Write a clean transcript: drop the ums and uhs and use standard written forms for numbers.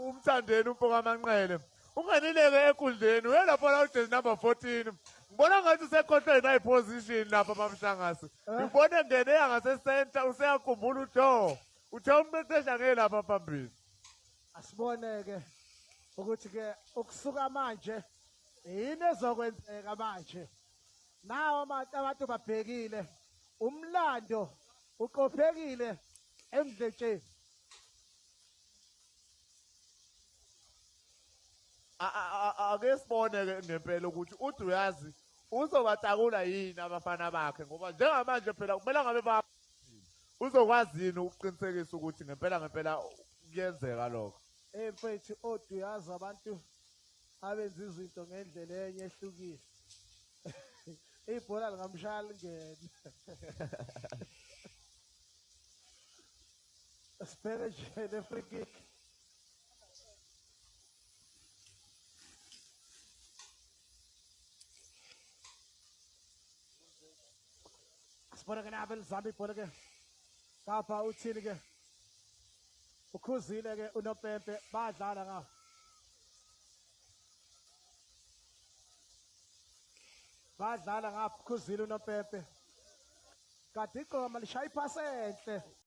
umthandeni umfoka amanqele. Unganileke ekundleni uyelapho la uJezi number 14. Ngibona ngathi usekhohlwe nayi position lapha bamshangasi. Ngibona engene yangase center useyakhumbula uDo. Uthe umqeqesha ngelapha phambili. Asiboneke ukuthi ke ukusuka manje yini ezokwenzeka manje. Nawo abantu babhekile umlando uqophekile emdletsheni. Ake sibone ke ngempela ukuthi uthi uyazi uzobatakula yini abafana bakhe ngoba njengamanje phela kumele ngabe uzokwazi yini ukuqinisekisa ukuthi ngempela kuyenzeka lokho. Mfethu oduyazi abantu abenza izinto ngendlela enye ehlukile. Ibhola lingamshaya lingene. Sibheke nje le free kick. Asibona ke nabo elizama ibhola ke. Kapha uthini ke? Ukhuzile ke uNopempe badlala ngawo. Badlala ngapha ukhuzile uNopempe. Kade igqoma lishaya iphasi enhle.